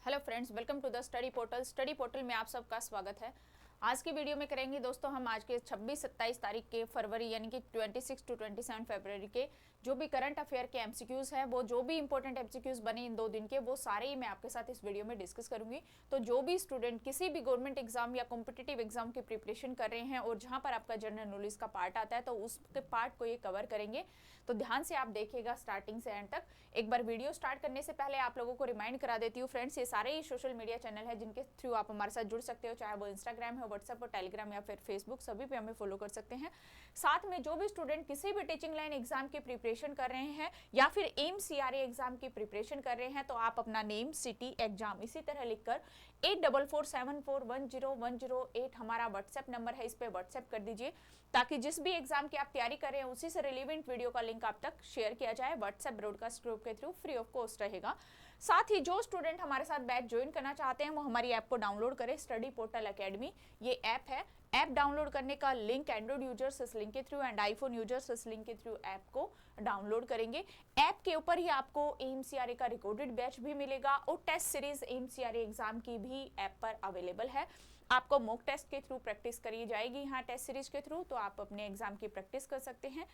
Hello friends, welcome to the study portal. Study portal में आप सबका स्वागत है। आज की वीडियो में करेंगे दोस्तों हम आज के 26-27 तारीख के फरवरी यानी कि 26 टू 27 फरवरी के जो भी करंट अफेयर के एमसीक्यूज हैं, वो जो भी इंपॉर्टेंट एमसीक्यूज बने इन 2 दिन के, वो सारे ही मैं आपके साथ इस वीडियो में डिस्कस करूंगी। तो जो भी स्टूडेंट किसी भी गवर्नमेंट एग्जाम या कॉम्पिटिटिव एग्जाम की प्रिपरेशन कर रहे हैं और जहां पर आपका जनरल नॉलेज का पार्ट आता है, तो उसके पार्ट को ये कवर करेंगे। तो ध्यान से आप देखिएगा स्टार्टिंग से एंड तक। एक बार वीडियो स्टार्ट करने से पहले आप लोगों को रिमाइंड करा देती हूँ फ्रेंड्स, ये सारे ही सोशल मीडिया चैनल है जिनके थ्रू आप हमारे साथ जुड़ सकते हो, चाहे वो इंस्टाग्राम है, व्हाट्सएप और टेलीग्राम या फिर फेसबुक, सभी पे हमें फॉलो कर सकते हैं। साथ में जो भी स्टूडेंट किसी भी टीचिंग लाइन एग्जाम की प्रिपरेशन कर रहे हैं या फिर एम सीआरए एग्जाम की प्रिपरेशन कर रहे हैं, तो आप अपना नेम, सिटी, एग्जाम इसी तरह लिखकर 8447410108 हमारा व्हाट्सएप नंबर है, इस पे व्हाट्सएप कर दीजिए ताकि जिस भी एग्जाम की आप तैयारी कर रहे हैं उसी से रिलेवेंट वीडियो का लिंक आप तक शेयर किया जाए। व्हाट्सएप ब्रॉडकास्ट ग्रुप के थ्रू फ्री ऑफ कॉस्ट रहेगा। साथ ही जो स्टूडेंट हमारे साथ बैच ज्वाइन करना चाहते हैं वो हमारी ऐप को डाउनलोड करें, स्टडी पोर्टल एकेडमी ये ऐप है। ऐप डाउनलोड करने का लिंक एंड्रॉइड यूजर्स इस लिंक के थ्रू एंड आईफोन यूजर्स इस लिंक के थ्रू ऐप को डाउनलोड करेंगे। ऐप के ऊपर ही आपको एमसीआरए का रिकॉर्डेड बैच भी मिलेगा और टेस्ट सीरीज एमसीआरए एग्जाम की भी ऐप पर अवेलेबल है। आपको मॉक टेस्ट के थ्रू प्रैक्टिस करी जाएगी यहाँ टेस्ट सीरीज के थ्रू, तो आप अपने एग्जाम की प्रैक्टिस कर सकते हैं।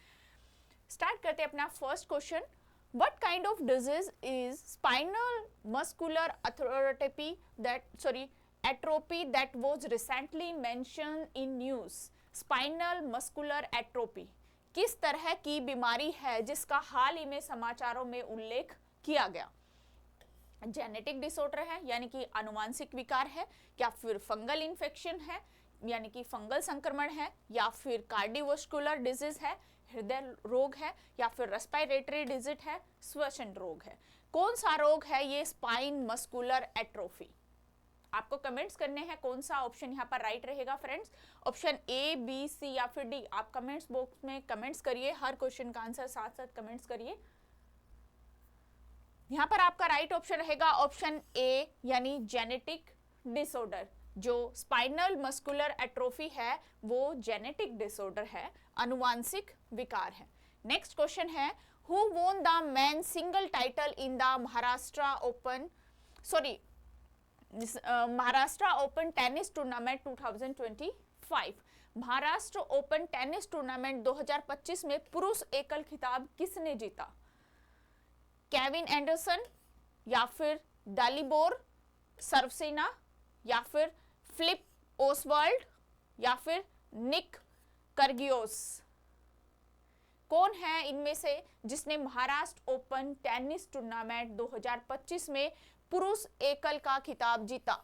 स्टार्ट करते हैं अपना first question. What kind of disease is spinal muscular atrophy that was recently mentioned in news? Spinal muscular atrophy किस तरह की बीमारी है जिसका हाल ही में समाचारों में उल्लेख किया गया? जेनेटिक डिसऑर्डर है यानी कि आनुवांशिक विकार है, या फिर फंगल इन्फेक्शन है यानी कि फंगल संक्रमण है, या फिर कार्डियोवास्कुलर डिजीज है, हृदय रोग है, या फिर रेस्पिरेटरी डिजीज है, श्वसन रोग है। कौन सा रोग है ये स्पाइन मस्कुलर एट्रोफी? आपको कमेंट्स करने हैं कौन सा ऑप्शन यहाँ पर राइट रहेगा फ्रेंड्स। ऑप्शन ए, बी, सी या फिर डी, आप कमेंट्स बॉक्स में कमेंट्स करिए, हर क्वेश्चन का आंसर साथ साथ कमेंट्स करिए। यहाँ पर आपका राइट ऑप्शन रहेगा ऑप्शन ए यानी जेनेटिक डिसऑर्डर। जो स्पाइनल मस्कुलर एट्रोफी है वो जेनेटिक डिसऑर्डर है, आनुवांशिक विकार है। नेक्स्ट क्वेश्चन है, who won the men single title in the Maharashtra open tennis tournament 2025? Maharashtra open tennis tournament 2025 में पुरुष एकल खिताब किसने जीता? केविन एंडरसन, या फिर डालिबोर सर्वसेना, या फिर फिलिप ओसवाल्ड, या फिर निक कर्गियोस? कौन है इनमें से जिसने महाराष्ट्र ओपन टेनिस टूर्नामेंट 2025 में पुरुष एकल का खिताब जीता?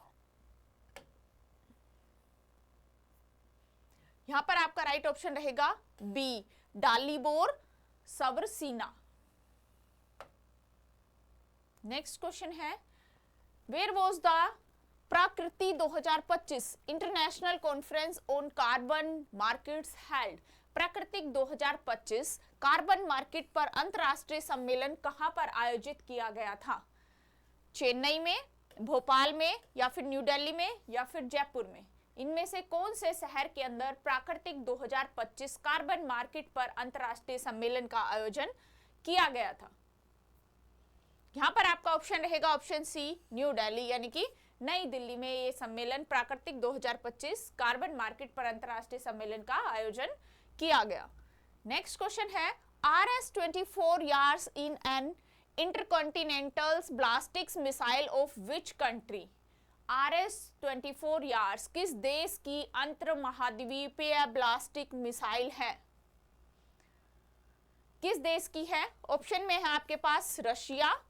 यहां पर आपका राइट ऑप्शन रहेगा बी, डालिबोर सर्वसेना। नेक्स्ट क्वेश्चन है, वेयर वॉज द प्रकृति 2025 international conference on carbon markets held? प्राकृतिक 2025 कार्बन मार्केट पर अंतरराष्ट्रीय सम्मेलन कहां पर आयोजित किया गया था? चेन्नई में, भोपाल में, या फिर न्यू दिल्ली में, या फिर जयपुर में? इनमें से कौन से शहर के अंदर प्राकृतिक 2025 कार्बन मार्केट पर अंतरराष्ट्रीय सम्मेलन का आयोजन किया गया था? यहां पर आपका ऑप्शन रहेगा ऑप्शन सी, न्यू दिल्ली यानी कि नई दिल्ली में ये सम्मेलन प्राकृतिक 2025 कार्बन मार्केट पर अंतरराष्ट्रीय सम्मेलन का आयोजन किया गया। नेक्स्ट क्वेश्चन है, RS-24 Yars in an intercontinental ballistic missile of which country? RS-24 Yars किस देश की अंतर महाद्वीपीय ब्लास्टिक मिसाइल है? किस देश की है? ऑप्शन में है आपके पास रशिया,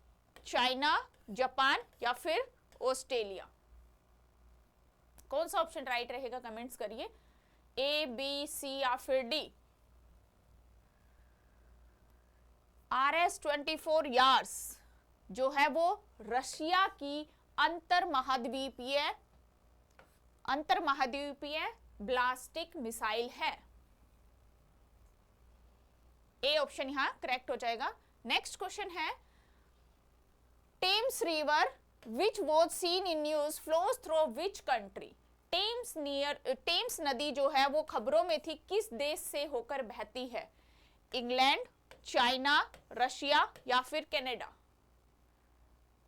चाइना, जापान या फिर ऑस्ट्रेलिया। कौन सा ऑप्शन राइट रहेगा कमेंट्स करिए, ए, बी, सी या फिर डी। RS-24 यार्स जो है वो रशिया की अंतर महाद्वीपीय ब्लास्टिक मिसाइल है। ए ऑप्शन यहां करेक्ट हो जाएगा। नेक्स्ट क्वेश्चन है, Thames river which was seen in news flows through which country? Thames नदी जो है वो खबरों में थी, किस देश से होकर बहती है? इंग्लैंड, चाइना, रशिया या फिर कनाडा?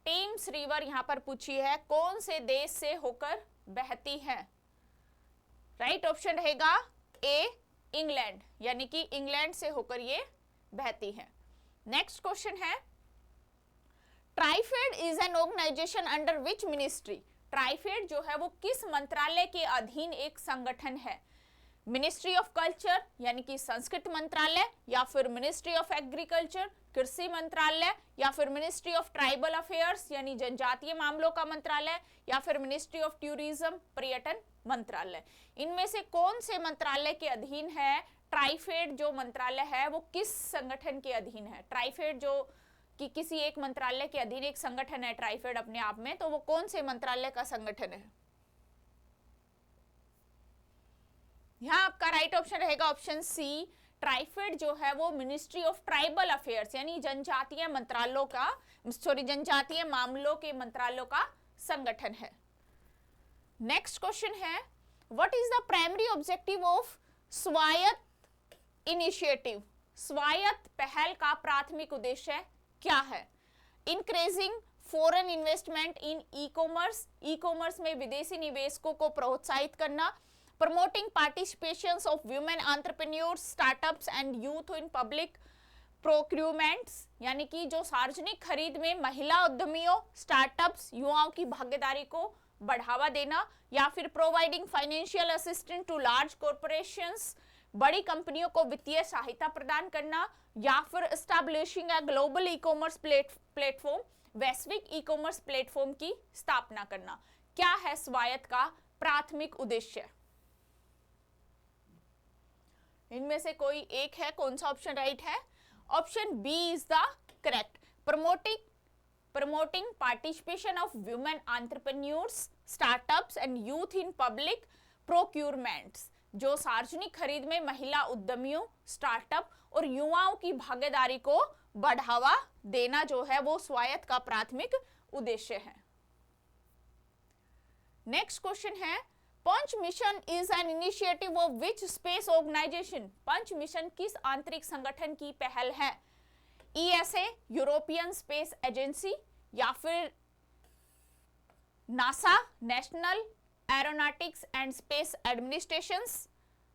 टेम्स रिवर यहां पर पूछी है, कौन से देश से होकर बहती है? राइट ऑप्शन रहेगा ए, इंग्लैंड, यानी कि इंग्लैंड से होकर ये बहती है। नेक्स्ट क्वेश्चन है, TRIFED is an organization under which ministry? TRIFED जो है वो किस मंत्रालय के अधीन एक संगठन है? मिनिस्ट्री ऑफ कल्चर यानी कि संस्कृति मंत्रालय, या फिर मिनिस्ट्री ऑफ एग्रीकल्चर कृषि मंत्रालय, या फिर मिनिस्ट्री ऑफ ट्राइबल अफेयर्स यानी जनजातीय मामलों का मंत्रालय, या फिर मिनिस्ट्री ऑफ टूरिज्म पर्यटन मंत्रालय। इनमें से कौन से मंत्रालय के अधीन है ट्राइफेड? जो मंत्रालय है वो किस संगठन के अधीन है? ट्राइफेड जो कि किसी एक मंत्रालय के अधीन एक संगठन है ट्राइफेड अपने आप में, तो वो कौन से मंत्रालय का संगठन है? यहाँ आपका राइट ऑप्शन रहेगा ऑप्शन सी। ट्राइफेड जो है वो मिनिस्ट्री ऑफ ट्राइबल अफेयर्स यानी जनजातीय मामलों के मंत्रालयों का संगठन है। नेक्स्ट क्वेश्चन है, what is the primary objective of Swayatt initiative? Swayatt पहल का प्राथमिक उद्देश्य क्या है? Increasing foreign investment in e commerce, e commerce में विदेशी निवेशकों को प्रोत्साहित करना, promoting participations of women entrepreneurs, startups and youth in public procurements यानी कि जो सार्वजनिक खरीद में महिला उद्यमियों, स्टार्टअप्स, युवाओं की भागीदारी को बढ़ावा देना, या फिर providing financial assistance to large corporations, बड़ी कंपनियों को वित्तीय सहायता प्रदान करना, या फिर establishing a global e commerce platform, वैश्विक ई कॉमर्स प्लेटफॉर्म की स्थापना करना। क्या है स्वायत्त का प्राथमिक उद्देश्य? इनमें से कोई एक है, कौन सा ऑप्शन राइट है? Option B is the correct. Promoting participation of women entrepreneurs, startups and youth in public procurements, जो सार्वजनिक खरीद में महिला उद्यमियों, स्टार्टअप और युवाओं की भागीदारी को बढ़ावा देना जो है वो स्वायत्त का प्राथमिक उद्देश्य है। नेक्स्ट क्वेश्चन है, PUNCH mission is an initiative of which space organization? PUNCH mission किस आंतरिक संगठन की पहल है? ईएसए, यूरोपियन स्पेस एजेंसी, या फिर NASA, national aeronautics and space administrations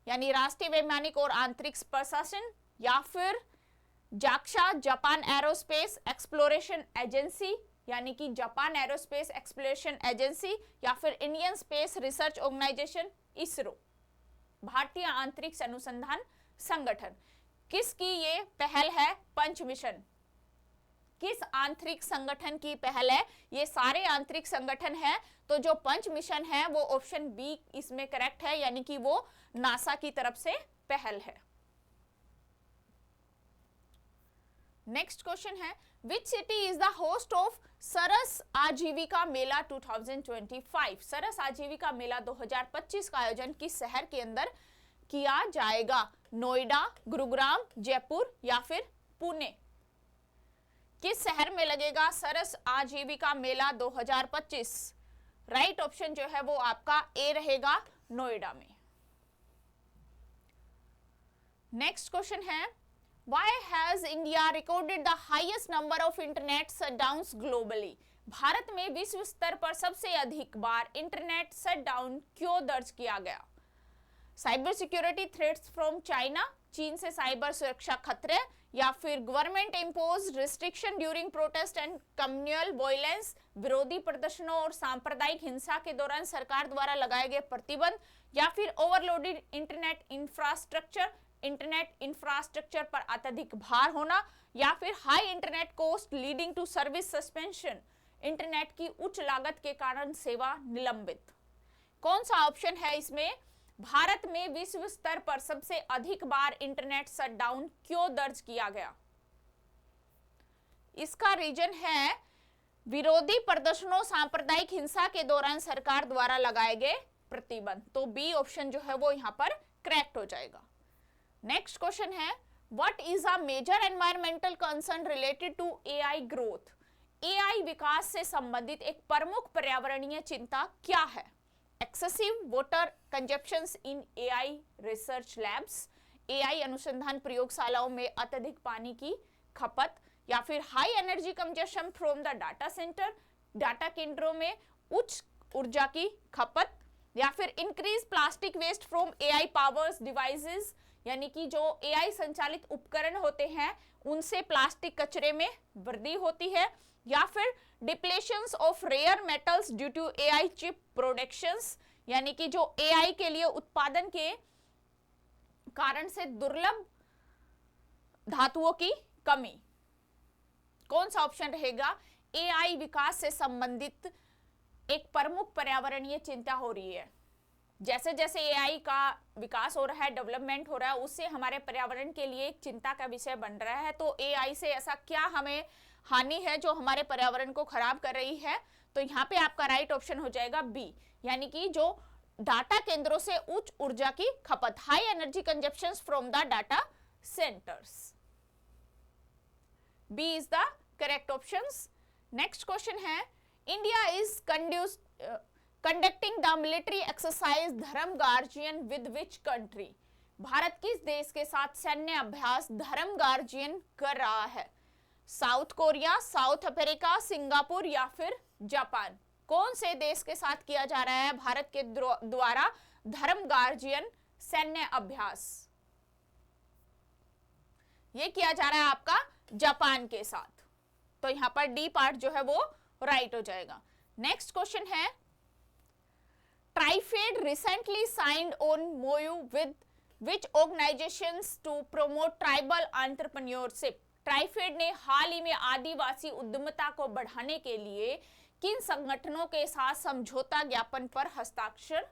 यानी राष्ट्रीय वैमानिक और आंतरिक प्रशासन, या फिर JAXA, Japan aerospace exploration agency यानी कि जापान एरोस्पेस एक्सप्लोरेशन एजेंसी, या फिर Indian space research organization ISRO, भारतीय अंतरिक्ष अनुसंधान संगठन। किसकी ये पहल है? पंच मिशन किस आंतरिक संगठन की पहल है? ये सारे आंतरिक संगठन है, तो जो पंच मिशन है वो ऑप्शन बी इसमें करेक्ट है, यानी कि वो नासा की तरफ से पहल है। नेक्स्ट क्वेश्चन है, which city is the host of Saras Aajeevika Mela 2025? सरस आजीविका मेला 2025 का आयोजन किस शहर के अंदर किया जाएगा? नोएडा, गुरुग्राम, जयपुर, या फिर पुणे? किस शहर में लगेगा सरस आजीविका मेला 2025? राइट ऑप्शन जो है वो आपका ए रहेगा, नोएडा में। नेक्स्ट क्वेश्चन है, Why has India recorded the highest number of internet shutdowns globally? Bharat में विश्व स्तर पर सबसे अधिक बार इंटरनेट शटडाउन क्यों दर्ज किया गया? Cyber security threats from China, चीन से साइबर सुरक्षा खतरे, या फिर government impose restriction during protest and communal violence, विरोधी प्रदर्शनों और सांप्रदायिक हिंसा के दौरान सरकार द्वारा लगाए गए प्रतिबंध, या फिर ओवरलोडेड इंटरनेट इंफ्रास्ट्रक्चर पर अत्यधिक भार होना, या फिर high internet cost leading to service suspension, internet की उच्च लागत के कारण सेवा निलंबित। कौन सा ऑप्शन है इसमें? भारत में विश्व स्तर पर सबसे अधिक बार इंटरनेट शटडाउन क्यों दर्ज किया गया? इसका रीजन है विरोधी प्रदर्शनों, सांप्रदायिक हिंसा के दौरान सरकार द्वारा लगाए गए प्रतिबंध। तो बी ऑप्शन जो है वो यहां पर करेक्ट हो जाएगा। नेक्स्ट क्वेश्चन है, what is a major environmental concern related to AI growth? AI विकास से संबंधित एक प्रमुख पर्यावरणीय चिंता क्या है? Excessive water consumptions in AI research labs, AI अनुसंधान प्रयोगशालाओं में अत्यधिक पानी की खपत, या फिर high energy consumption from the data center, data केंद्रों में उच्च ऊर्जा की खपत, या फिर increase plastic waste from AI powers devices, यानी कि जो एआई संचालित उपकरण होते हैं उनसे प्लास्टिक कचरे में वृद्धि होती है, या फिर depletions of rare metals due to AI chip productions, यानी कि जो एआई के लिए उत्पादन के कारण से दुर्लभ धातुओं की कमी। कौन सा ऑप्शन रहेगा? एआई विकास से संबंधित एक प्रमुख पर्यावरणीय चिंता हो रही है। जैसे जैसे एआई का विकास हो रहा है, डेवलपमेंट हो रहा है, उससे हमारे पर्यावरण के लिए एक चिंता का विषय बन रहा है। तो एआई से ऐसा क्या हमें हानि है जो हमारे पर्यावरण को खराब कर रही है? तो यहाँ पे आपका राइट ऑप्शन हो जाएगा बी, यानी कि जो डाटा केंद्रों से उच्च ऊर्जा की खपत, high energy consumption from the data centers. B is the correct option. Next question है, India is conducting the military exercise Dharma Guardian with which country? Bharat किस देश के साथ सैन्य अभ्यास धर्म गार्जियन कर रहा है? South Korea, south Africa, Singapore या फिर जापान? कौन से देश के साथ किया जा रहा है भारत के द्वारा धर्म गार्जियन सैन्य अभ्यास? ये किया जा रहा है आपका जापान के साथ। तो यहां पर डी पार्ट जो है वो राइट हो जाएगा। नेक्स्ट क्वेश्चन है, TRIFED recently signed on MOU with which organizations to promote tribal entrepreneurship? TRIFED ने हाल ही में आदिवासी उद्यमिता को बढ़ाने के लिए किन संगठनों के साथ समझौता ज्ञापन पर हस्ताक्षर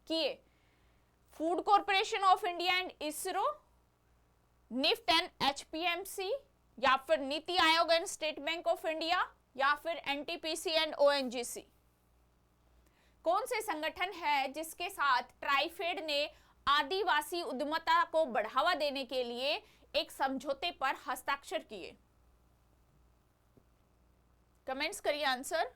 किए? Food corporation of India and ISRO, NIFT and HPMC, या फिर NITI Aayog and state bank of India, या फिर NTPC एंड ONGC? कौन से संगठन है जिसके साथ ट्राइफेड ने आदिवासी उद्यमिता को बढ़ावा देने के लिए एक समझौते पर हस्ताक्षर किए? कमेंट्स करिए आंसर।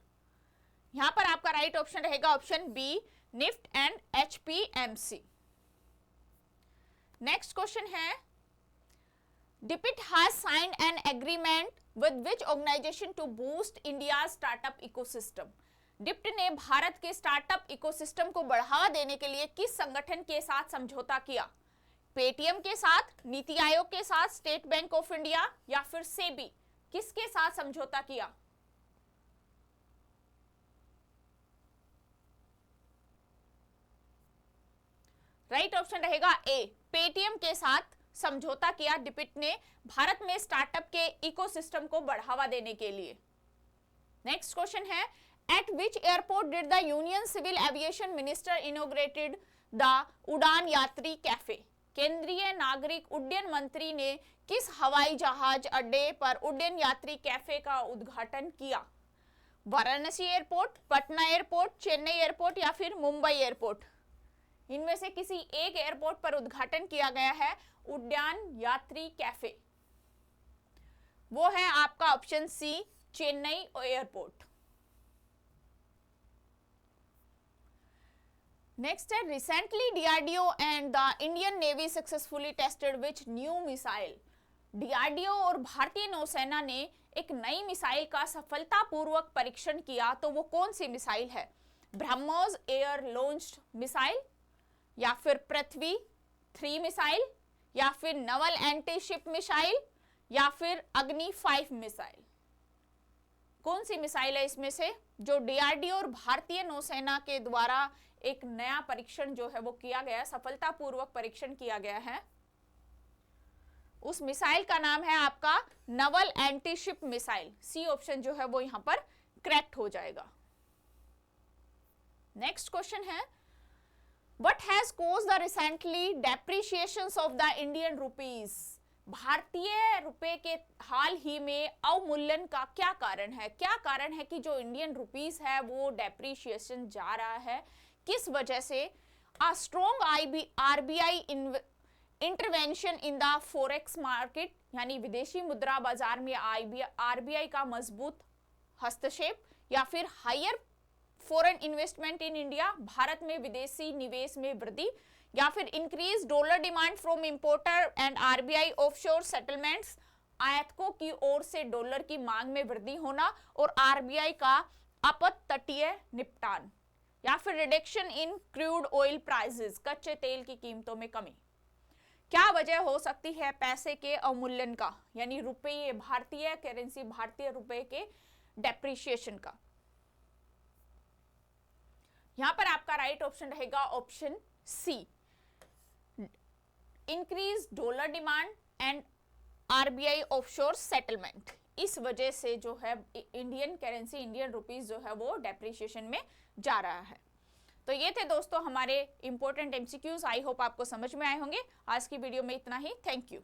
यहां पर आपका राइट ऑप्शन रहेगा option B, NIFT and HPMC। Next question है, DPIT has signed an agreement with which organization to boost India's startup ecosystem? DPIT ने भारत के स्टार्टअप इकोसिस्टम को बढ़ावा देने के लिए किस संगठन के साथ समझौता किया? पेटीएम के साथ, नीति आयोग के साथ, स्टेट बैंक ऑफ इंडिया या फिर सेबी? किसके साथ समझौता किया? राइट ऑप्शन रहेगा ए, पेटीएम के साथ समझौता किया DPIT ने भारत में स्टार्टअप के इकोसिस्टम को बढ़ावा देने के लिए। नेक्स्ट क्वेश्चन है, at which airport did the union civil aviation minister inaugurated the Udan Yatri cafe? केंद्रीय नागरिक उड्डयन मंत्री ने किस हवाई जहाज अड्डे पर उड्डयन यात्री कैफे का उद्घाटन किया? Varanasi airport, Patna airport, Chennai airport या फिर मुंबई एयरपोर्ट? इनमें से किसी एक एयरपोर्ट पर उद्घाटन किया गया है उड्डयन यात्री कैफे। वो है आपका option C, Chennai airport. Next है, recently DRDO and the Indian navy successfully tested which new missile? DRDO और भारतीय नौसेना ने एक नई मिसाइल का सफलतापूर्वक परीक्षण किया, तो वो कौन सी मिसाइल है? ब्रह्मोस एयर लॉन्च्ड मिसाइल, या फिर पृथ्वी 3 मिसाइल, या फिर नवल एंटी शिप मिसाइल, या फिर अग्नि 5 मिसाइल? कौन सी मिसाइल है इसमें से जो DRDO और भारतीय नौसेना के द्वारा एक नया परीक्षण जो है वो किया गया, सफलतापूर्वक परीक्षण किया गया है? उस मिसाइल का नाम है आपका naval anti ship missile. C option जो है वो यहां पर करेक्ट हो जाएगा। नेक्स्ट क्वेश्चन है, What has caused the recently depreciations of the Indian rupees? भारतीय रुपए के हाल ही में अवमूल्यन का क्या कारण है? क्या कारण है कि जो इंडियन रुपीस है वो डेप्रिशिएशन जा रहा है? किस वजह से? A strong RBI intervention in the forex market, यानी विदेशी मुद्रा बाजार में RBI का मजबूत हस्तक्षेप, या फिर higher foreign investment in India, Bharat में विदेशी निवेश में वृद्धि, या फिर increase dollar demand from importer and RBI offshore settlements, आयातकों की ओर से डॉलर की मांग में वृद्धि होना और RBI का अपतटीय निपटान, या फिर reduction in crude oil prices, कच्चे तेल की कीमतों में कमी। क्या वजह हो सकती है पैसे के अवमूल्यन का, यानी रुपये, भारतीय करेंसी, भारतीय रुपए के डेप्रिसिएशन का। यहां पर आपका राइट ऑप्शन रहेगा option C, increase dollar demand and RBI offshore settlement. इस वजह से जो है इंडियन करेंसी, इंडियन रुपीस जो है वो डेप्रिसिएशन में जा रहा है। तो ये थे दोस्तों हमारे इंपॉर्टेंट एमसीक्यूज। आई होप आपको समझ में आए होंगे। आज की वीडियो में इतना ही। Thank you.